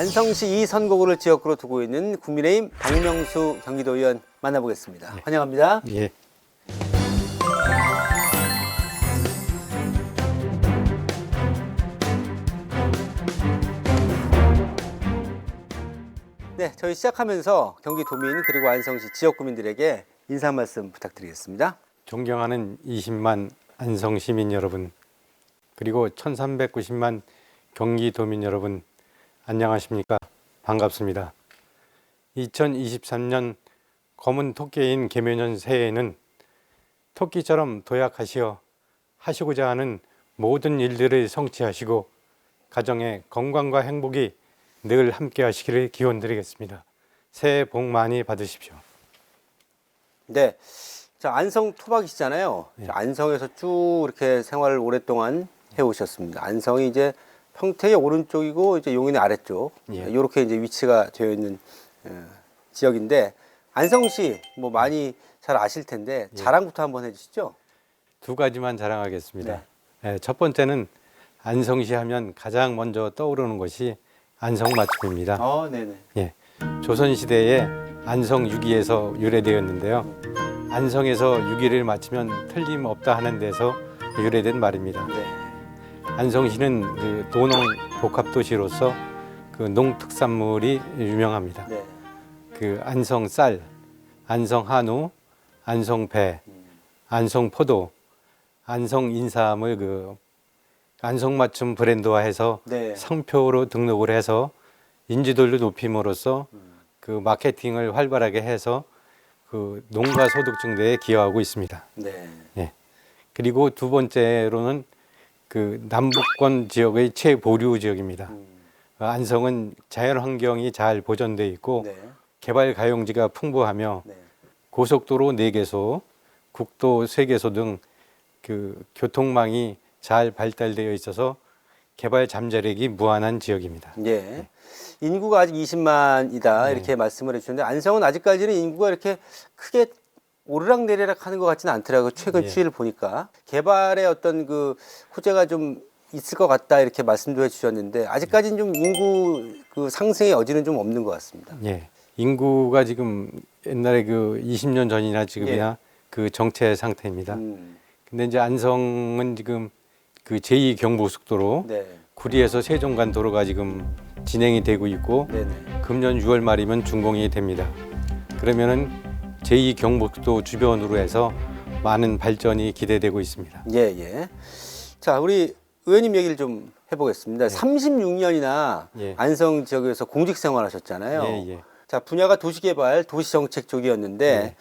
안성시 이 선거구를 지역구로 두고 있는 국민의힘 박명수 경기도 의원 만나보겠습니다. 환영합니다. 예. 네, 저희 시작하면서 경기도민 그리고 안성시 지역구민들에게 인사 말씀 부탁드리겠습니다. 존경하는 20만 안성 시민 여러분, 그리고 1390만 경기도민 여러분, 안녕하십니까? 반갑습니다. 2023년 검은 토끼인 개묘년 새해에는 토끼처럼 도약하시어 하시고자 하는 모든 일들을 성취하시고 가정의 건강과 행복이 늘 함께 하시기를 기원드리겠습니다. 새해 복 많이 받으십시오. 네, 자 안성 토박이시잖아요. 네. 안성에서 쭉 이렇게 생활을 오랫동안 해오셨습니다. 안성이 이제 평택의 오른쪽이고 이제 용인의 아래쪽 예. 이렇게 이제 위치가 되어 있는 지역인데 안성시 뭐 많이 잘 아실 텐데 자랑부터 한번 해주시죠. 두 가지만 자랑하겠습니다. 첫 번째는 안성시 하면 가장 먼저 떠오르는 것이 안성맞춤입니다. 네네. 예, 조선시대에 안성 유기에서 유래되었는데요. 안성에서 유기를 마치면 틀림없다 하는 데서 유래된 말입니다. 네. 안성시는 그 도농 복합도시로서 그 농특산물이 유명합니다. 네. 그 안성 쌀, 안성 한우, 안성 배, 안성 포도, 안성 인삼을 그 안성맞춤 브랜드화해서 네. 상표로 등록을 해서 인지도를 높임으로써 그 마케팅을 활발하게 해서 그 농가 소득 증대에 기여하고 있습니다. 네. 예. 그리고 두 번째로는 그 남북권 지역의 최보류 지역입니다. 안성은 자연 환경이 잘 보존되어 있고 네. 개발 가용지가 풍부하며 네. 고속도로 4개소, 국도 3개소 등 그 교통망이 잘 발달되어 있어서 개발 잠재력이 무한한 지역입니다. 예. 인구가 아직 20만이다 이렇게 말씀을 해주셨는데 안성은 아직까지는 인구가 이렇게 크게 오르락내리락 하는 것 같지는 않더라고요. 최근 예. 추이를 보니까 개발의 어떤 그 호재가 좀 있을 것 같다 이렇게 말씀도 해주셨는데 아직까지는 좀 인구 그 상승의 여지는 좀 없는 것 같습니다. 예. 인구가 지금 옛날에 그 20년 전이나 지금이나 그 정체 상태입니다. 근데 이제 안성은 지금 그 제2 경부고속도로 네. 구리에서 세종 간 도로가 지금 진행이 되고 있고 네네. 금년 6월 말이면 준공이 됩니다. 그러면은 제2 경부고속도 주변으로 해서 많은 발전이 기대되고 있습니다. 예, 예. 자, 우리 의원님 얘기를 좀 해보겠습니다. 36년이나 예. 안성 지역에서 공직 생활하셨잖아요. 예, 예. 자, 분야가 도시개발, 도시정책 쪽이었는데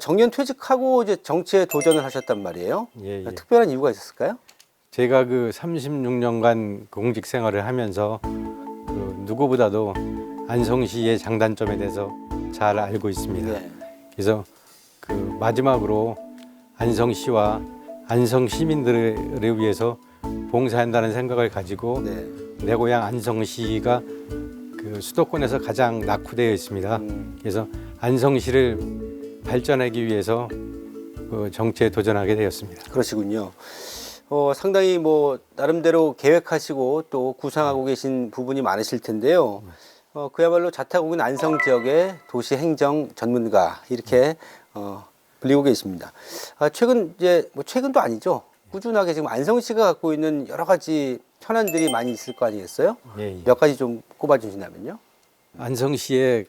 정년 퇴직하고 이제 정치에 도전을 하셨단 말이에요. 예, 예. 특별한 이유가 있었을까요? 제가 그 36년간 공직 생활을 하면서 그 누구보다도 안성시의 장단점에 대해서 잘 알고 있습니다. 네. 그래서 그 마지막으로 안성시와 안성 시민들을 위해서 봉사한다는 생각을 가지고 네. 내 고향 안성시가 그 수도권에서 가장 낙후되어 있습니다. 그래서 안성시를 발전하기 위해서 그 정치에 도전하게 되었습니다. 그러시군요. 상당히 뭐 나름대로 계획하시고 또 구상하고 계신 부분이 많으실 텐데요. 그야말로 자타공인 안성 지역의 도시 행정 전문가 이렇게 불리고 계십니다. 최근 이제 뭐 최근도 아니죠. 꾸준하게 지금 안성시가 갖고 있는 여러 가지 현안들이 많이 있을 거 아니겠어요? 예, 예. 몇 가지 좀 꼽아주신다면요. 안성시의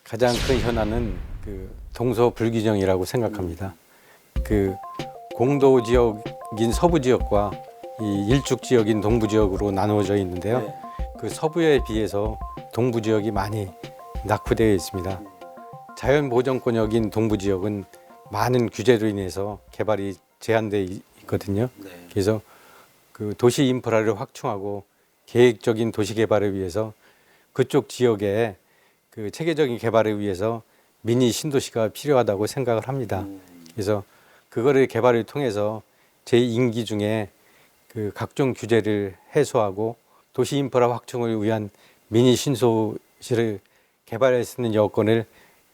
가장 큰 현안은 그 동서 불균형이라고 생각합니다. 그 공도 지역인 서부 지역과 이 일축 지역인 동부 지역으로 나누어져 있는데요. 네. 그 서부에 비해서 동부 지역이 많이 낙후되어 있습니다. 자연 보전권역인 동부 지역은 많은 규제로 인해서 개발이 제한돼 있거든요. 네. 그래서 그 도시 인프라를 확충하고 계획적인 도시 개발을 위해서 그쪽 지역에 그 체계적인 개발을 위해서 미니 신도시가 필요하다고 생각을 합니다. 그래서 그거를 개발을 통해서 제 임기 중에 그 각종 규제를 해소하고 도시 인프라 확충을 위한 미니 신도시를 개발할 수 있는 여건을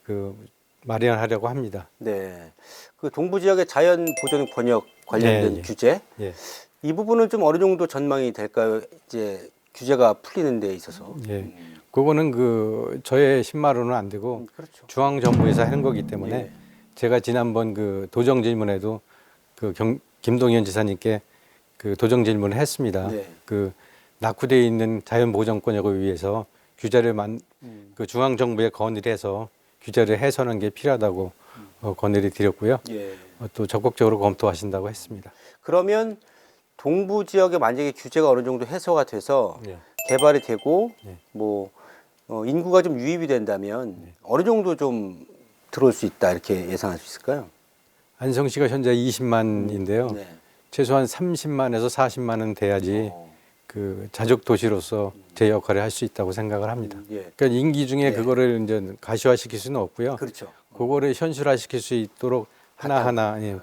그 마련하려고 합니다. 네. 그 동부 지역의 자연 보존 권역 관련된 예, 예. 규제 예. 이 부분은 좀 어느 정도 전망이 될까요? 이제 규제가 풀리는 데 있어서. 예. 그거는 그 저의 신마로는 안 되고 그렇죠. 중앙정부에서 하는 거기 때문에 예. 제가 지난번 그 도정 질문에도 그 김동연 지사님께 그 도정 질문을 했습니다. 네. 그 낙후되어 있는 자연보전권역을 위해서 규제를 그 중앙정부에 건의를 해서 규제를 해소하는 게 필요하다고 건의를 드렸고요. 예. 또 적극적으로 검토하신다고 했습니다. 그러면 동부 지역에 만약에 규제가 어느 정도 해소가 돼서 예. 개발이 되고 네. 뭐 인구가 좀 유입이 된다면 어느 정도 좀 들어올 수 있다 이렇게 예상할 수 있을까요? 안성시가 현재 20만인데요. 네. 최소한 30만에서 40만은 돼야지 어. 그 자족 도시로서 제 역할을 할 수 있다고 생각을 합니다. 예. 그러니까 임기 중에 예. 그거를 이제 가시화시킬 수는 없고요. 그렇죠. 그거를 현실화시킬 수 있도록 하나하나 예,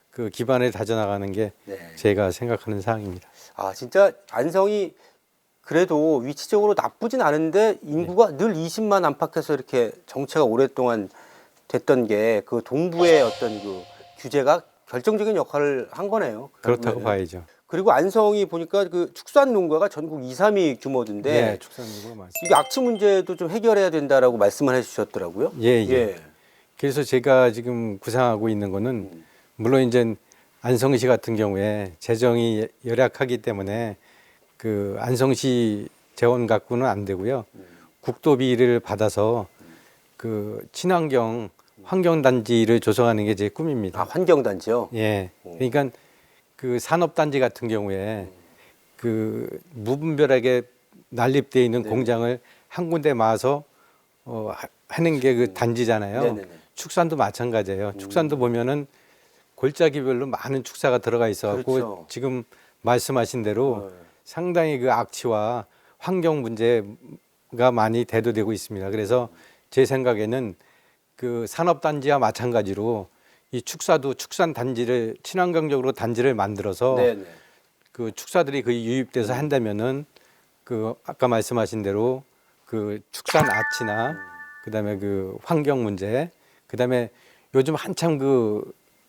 그 기반을 다져나가는 게 네. 제가 생각하는 사항입니다. 아 진짜 안성이 그래도 위치적으로 나쁘진 않은데 인구가 늘 20만 안팎에서 이렇게 정체가 오랫동안 됐던 게 그 동부의 어떤 그 규제가 결정적인 역할을 한 거네요. 그렇다고 결국에는. 봐야죠. 그리고 안성이 보니까 그 축산 농가가 전국 2, 3위 규모던데 네, 축산물가 많습니다. 이게 악취 문제도 좀 해결해야 된다라고 말씀을 해주셨더라고요. 예, 예. 그래서 제가 지금 구상하고 있는 거는 물론 이제 안성시 같은 경우에 재정이 열악하기 때문에 그 안성시 재원 갖고는 안 되고요. 국도비를 받아서 그 친환경 환경단지를 조성하는 게 제 꿈입니다. 아 환경단지요. 예. 그러니까 그 산업단지 같은 경우에 그 무분별하게 난립되어 있는 네. 공장을 한 군데 모아서 하는 게 그 단지잖아요. 네네네. 축산도 마찬가지예요. 축산도 보면은 골짜기별로 많은 축사가 들어가 있어갖고 그렇죠. 지금 말씀하신 대로 상당히 그 악취와 환경 문제가 많이 대두되고 있습니다. 그래서 제 생각에는 그 산업단지와 마찬가지로 이 축사도 축산 단지를 친환경적으로 단지를 만들어서 네네. 그 축사들이 그 유입돼서 한다면은 그 아까 말씀하신 대로 그 축산 아치나 그다음에 그 환경 문제 그다음에 요즘 한참 그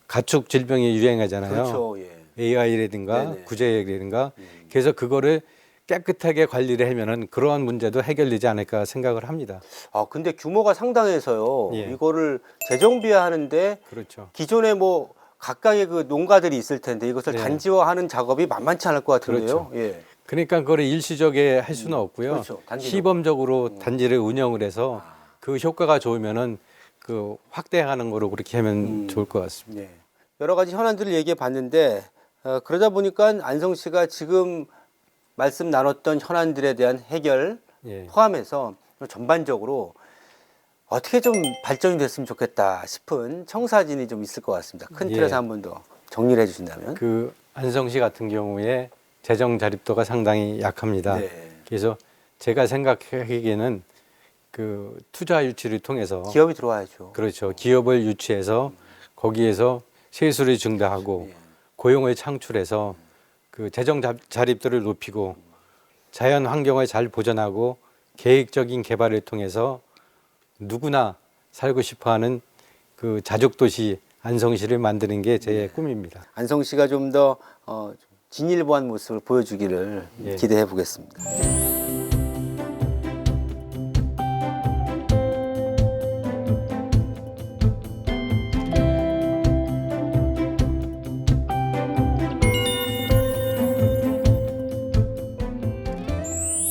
가축 질병이 유행하잖아요. 그렇죠. 예. AI라든가 네네. 구제액이라든가 그래서 그거를 깨끗하게 관리를 하면은 그러한 문제도 해결되지 않을까 생각을 합니다. 아 근데 규모가 상당해서요. 예. 이거를 재정비하는데 그렇죠. 기존에 뭐 각각의 그 농가들이 있을 텐데 이것을 네. 단지화하는 작업이 만만치 않을 것 같은데요. 예. 그러니까 그거를 일시적에 할 수는 없고요. 그렇죠. 단기적으로. 시범적으로 단지를 운영을 해서 그 효과가 좋으면은 그 확대하는 거로 그렇게 하면 좋을 것 같습니다. 예. 여러 가지 현안들을 얘기해 봤는데 그러다 보니까 안성시가 지금 말씀 나눴던 현안들에 대한 해결 예. 포함해서 전반적으로 어떻게 좀 발전이 됐으면 좋겠다 싶은 청사진이 좀 있을 것 같습니다. 큰 예. 틀에서 한 번 더 정리를 해주신다면. 그 안성시 같은 경우에 재정 자립도가 상당히 약합니다. 네. 그래서 제가 생각하기에는 그 투자 유치를 통해서 기업이 들어와야죠. 그렇죠. 기업을 유치해서 거기에서 세수를 증대하고 예. 고용을 창출해서 그 재정 자립도를 높이고 자연 환경을 잘 보존하고 계획적인 개발을 통해서 누구나 살고 싶어하는 그 자족 도시 안성시를 만드는 게 제 꿈입니다. 안성시가 좀 더 진일보한 모습을 보여주기를 예. 기대해 보겠습니다.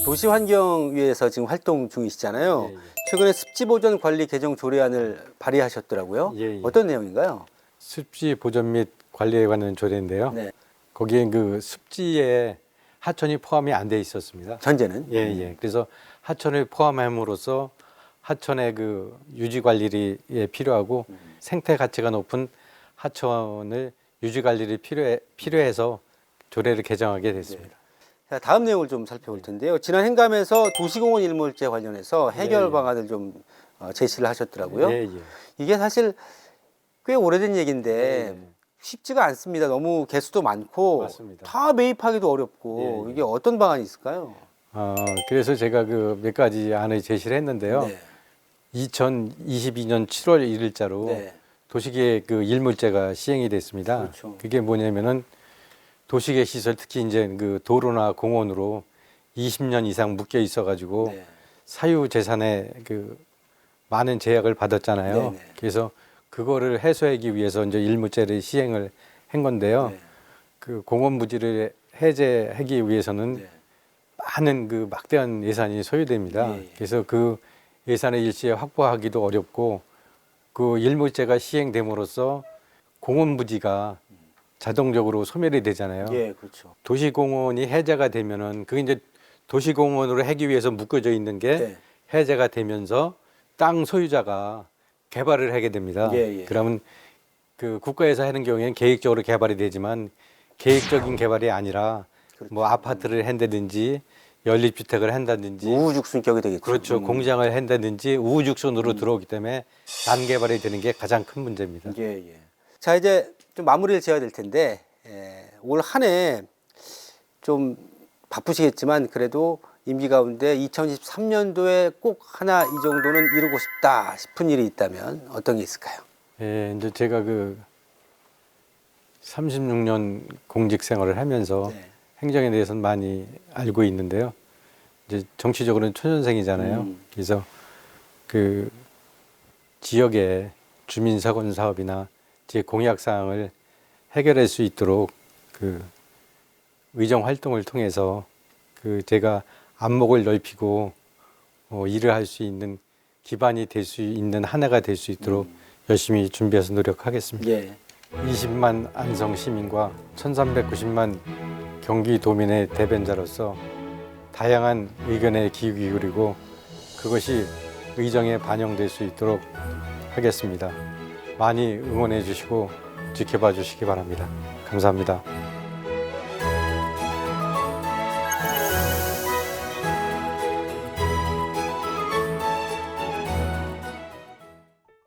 도시환경위에서 지금 활동 중이시잖아요. 예, 예. 최근에 습지보전 관리 개정 조례안을 발의하셨더라고요. 예, 예. 어떤 내용인가요? 습지 보존 및 관리에 관한 조례인데요. 네. 거기에 그 습지에 하천이 포함이 안 돼 있었습니다. 전제는 예, 예. 그래서 하천을 포함함으로써 하천의 그 유지 관리를 필요하고 생태 가치가 높은 하천을 유지 관리를 필요해서 조례를 개정하게 됐습니다. 자, 다음 내용을 좀 살펴볼 텐데요. 지난 행감에서 도시공원 일몰제 관련해서 해결 예, 예. 방안을 좀 제시를 하셨더라고요. 예, 예. 이게 사실 꽤 오래된 얘기인데 예. 쉽지가 않습니다. 너무 개수도 많고 맞습니다. 다 매입하기도 어렵고 예, 예. 이게 어떤 방안이 있을까요? 그래서 제가 그 몇 가지 안을 제시를 했는데요. 네. 2022년 7월 1일자로 네. 도시계획 그 일몰제가 시행이 됐습니다. 그렇죠. 그게 뭐냐면은 도시계 시설 특히 이제 그 도로나 공원으로 20년 이상 묶여 있어가지고 네. 사유 재산에 그 많은 제약을 받았잖아요. 네네. 그래서 그거를 해소하기 위해서 이제 일무제를 시행을 한 건데요. 네. 그 공원부지를 해제하기 위해서는 네. 많은 그 막대한 예산이 소요됩니다. 예. 그래서 그 예산을 일시에 확보하기도 어렵고 그 일무제가 시행됨으로써 공원부지가 자동적으로 소멸이 되잖아요. 예, 그렇죠. 도시공원이 해제가 되면은 그게 이제 도시공원으로 하기 위해서 묶여져 있는 게 네. 해제가 되면서 땅 소유자가 개발을 하게 됩니다. 예, 예. 그러면 그 국가에서 하는 경우에는 계획적으로 개발이 되지만 계획적인 개발이 아니라 그렇죠. 뭐 아파트를 한다든지 연립주택을 한다든지 우후죽순격이 되겠죠. 그렇죠. 공장을 한다든지 우후죽순으로 들어오기 때문에 난개발이 되는 게 가장 큰 문제입니다. 예, 예. 자, 이제 좀 마무리를 지어야 될 텐데, 올 한 해 좀 바쁘시겠지만 그래도 임기 가운데 2023년도에 꼭 하나 이 정도는 이루고 싶다 싶은 일이 있다면 어떤 게 있을까요? 예, 이제 제가 그 36년 공직 생활을 하면서 네. 행정에 대해서는 많이 알고 있는데요. 이제 정치적으로는 초년생이잖아요. 그래서 그 지역의 주민사건 사업이나 제 공약 사항을 해결할 수 있도록 그 의정 활동을 통해서 그 제가 안목을 넓히고 일을 할 수 있는 기반이 될 수 있는 한 해가 될 수 있도록 열심히 준비해서 노력하겠습니다. 예. 20만 안성 시민과 1390만 경기도민의 대변자로서 다양한 의견에 귀 기울이고 그것이 의정에 반영될 수 있도록 하겠습니다. 많이 응원해 주시고 지켜봐 주시기 바랍니다. 감사합니다.